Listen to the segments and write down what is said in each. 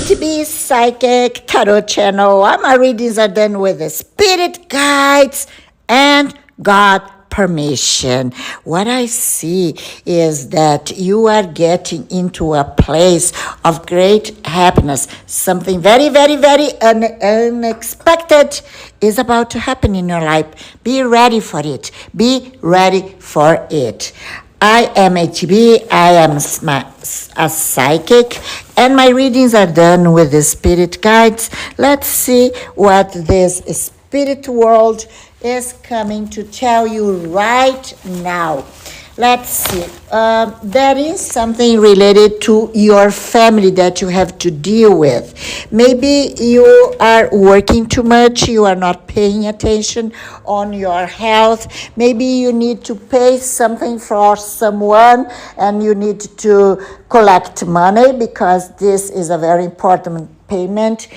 ATB Psychic Tarot Channel. My readings are done with the spirit guides and God permission. What I see is that you are getting into a place of great happiness. Something very, very, very unexpected is about to happen in your life. Be ready for it. Be ready for it. I am HB, I am a psychic, and my readings are done with the spirit guides. Let's see what this spirit world is coming to tell you right now. Let's see. There is something related to your family that you have to deal with. Maybe you are working too much, you are not paying attention on your health. Maybe you need to pay something for someone and you need to collect money because this is a very important payment.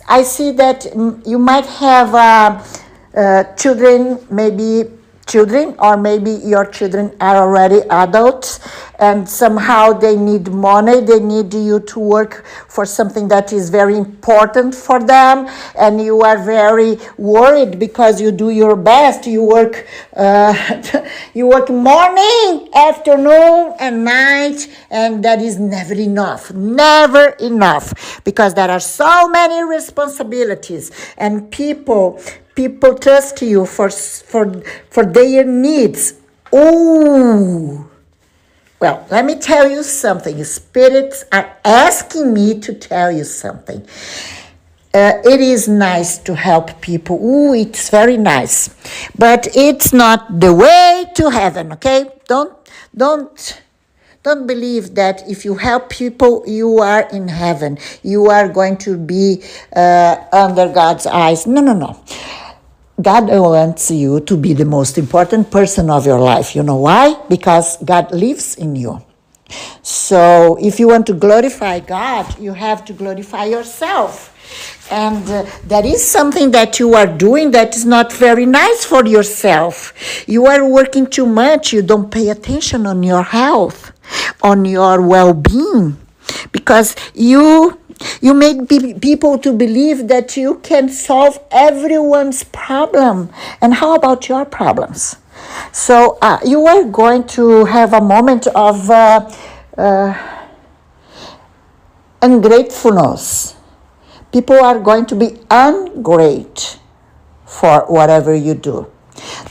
I see that you might have children, or maybe your children are already adults and somehow they need money, they need you to work for something that is very important for them, and you are very worried because you do your best. You work you work morning, afternoon and night, and that is never enough because there are so many responsibilities, and people trust you for their needs. Oh, well, let me tell you something. Spirits are asking me to tell you something. It is nice to help people. Ooh, it's very nice, but it's not the way to heaven. Okay, don't believe that if you help people, you are in heaven. You are going to be under God's eyes. No. God wants you to be the most important person of your life. You know why? Because God lives in you. So if you want to glorify God, you have to glorify yourself. And that is something that you are doing that is not very nice for yourself. You are working too much. You don't pay attention on your health, on your well-being, because you make people to believe that you can solve everyone's problem. And how about your problems? So you are going to have a moment of ungratefulness. People are going to be ungrateful for whatever you do.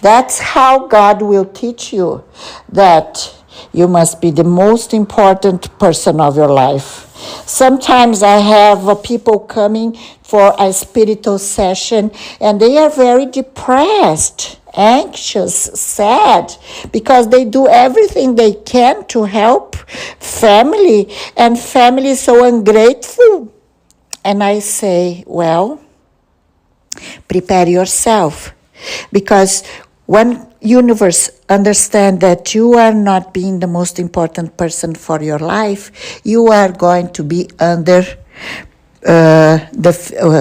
That's how God will teach you that you must be the most important person of your life. Sometimes I have people coming for a spiritual session and they are very depressed, anxious, sad, because they do everything they can to help family, and family is so ungrateful. And I say, well, prepare yourself, because when universe understand that you are not being the most important person for your life, you are going to be under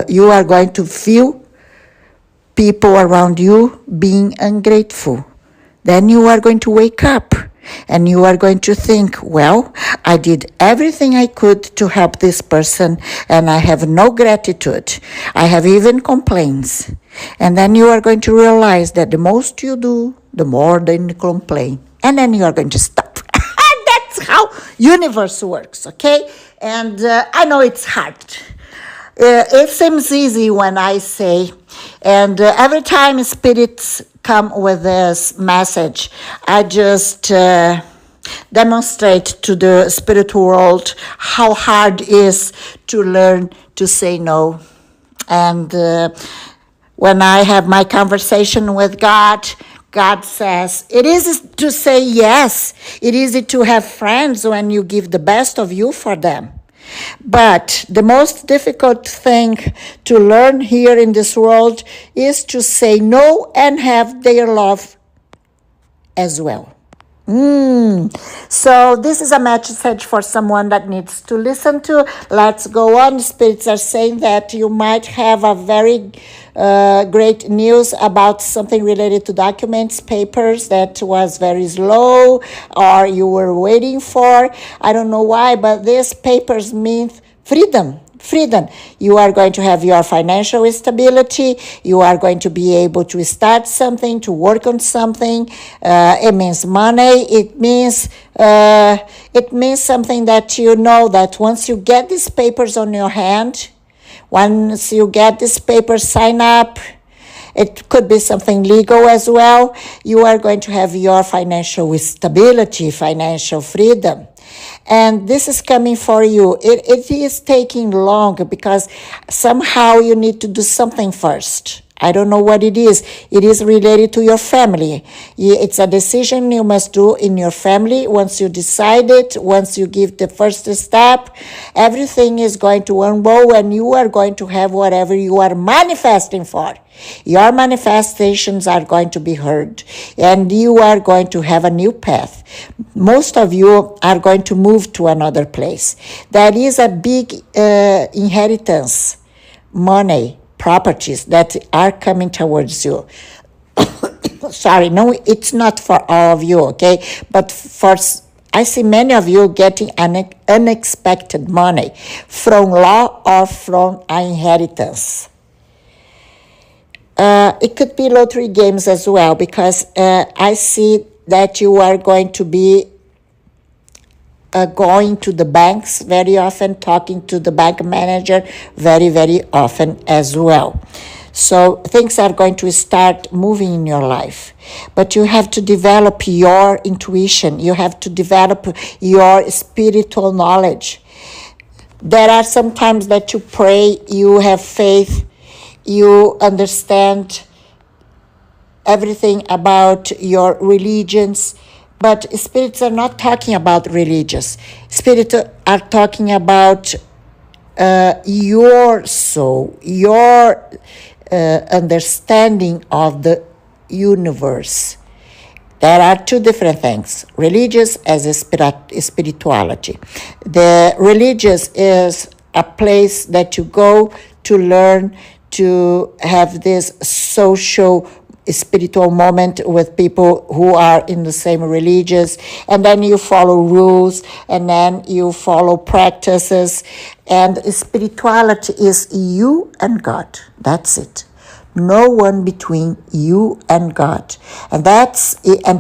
you are going to feel people around you being ungrateful. Then you are going to wake up and you are going to think, well, I did everything I could to help this person and I have no gratitude. I have even complaints. And then you are going to realize that the most you do, the more they complain. And then you are going to stop. That's how universe works, okay? And I know it's hard. It seems easy when I say, and every time spirits come with this message, I just demonstrate to the spirit world how hard it is to learn to say no. And when I have my conversation with God, God says, it is to say yes. It is easy to have friends when you give the best of you for them. But the most difficult thing to learn here in this world is to say no and have their love as well. So this is a message for someone that needs to listen to. Let's go on. Spirits are saying that you might have a very great news about something related to documents, papers that was very slow or you were waiting for. I don't know why, but these papers mean freedom. freedom. You are going to have your financial stability. You are going to be able to start something, to work on something. It means money. It means something that you know that once you get these papers on your hand, once you get this paper, sign up. It could be something legal as well. You are going to have your financial stability, financial freedom. And this is coming for you. It is taking long because somehow you need to do something first. I don't know what it is. It is related to your family. It's a decision you must do in your family. Once you decide it, once you give the first step, everything is going to unroll and you are going to have whatever you are manifesting for. Your manifestations are going to be heard and you are going to have a new path. Most of you are going to move to another place. There is a big inheritance, money, properties that are coming towards you. Sorry, no, it's not for all of you, okay? But I see many of you getting unexpected money from law or from inheritance. It could be lottery games as well because I see that you are going to be going to the banks very often, talking to the bank manager very, very often as well. So things are going to start moving in your life. But you have to develop your intuition. You have to develop your spiritual knowledge. There are some times that you pray, you have faith, you understand everything about your religions. But spirits are not talking about religious. Spirits are talking about your soul, your understanding of the universe. There are two different things, religious as a spirituality. The religious is a place that you go to learn, to have this social spiritual moment with people who are in the same religions, and then you follow rules, and then you follow practices, and spirituality is you and God. That's it. No one between you and God. And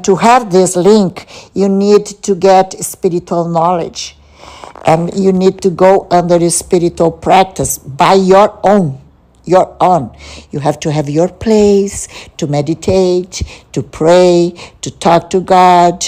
to have this link, you need to get spiritual knowledge, and you need to go under the spiritual practice by your own. You have to have your place to meditate, to pray, to talk to God,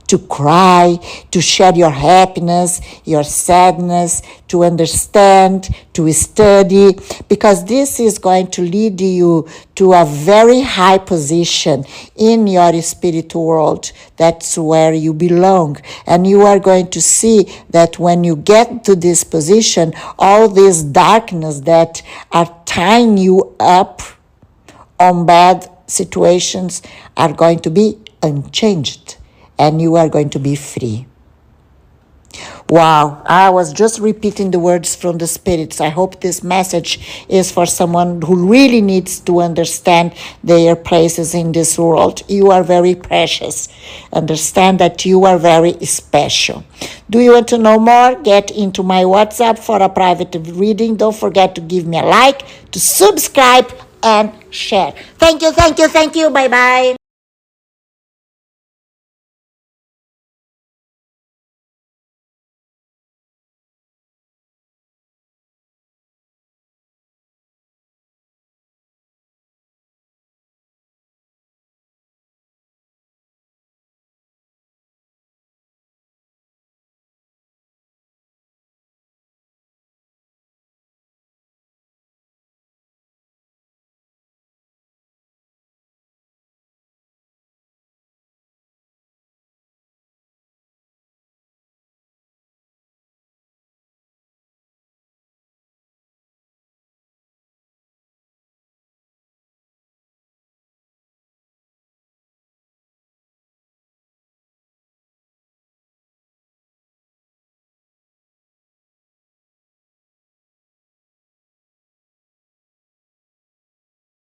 to cry, to share your happiness, your sadness, to understand, to study, because this is going to lead you to a very high position in your spiritual world. That's where you belong. And you are going to see that when you get to this position, all this darkness that are tying you up on bad situations are going to be unchanged. And you are going to be free. Wow, I was just repeating the words from the spirits. I hope this message is for someone who really needs to understand their places in this world. You are very precious. Understand that you are very special. Do you want to know more? Get into my WhatsApp for a private reading. Don't forget to give me a like, to subscribe, and share. Thank you. Bye-bye.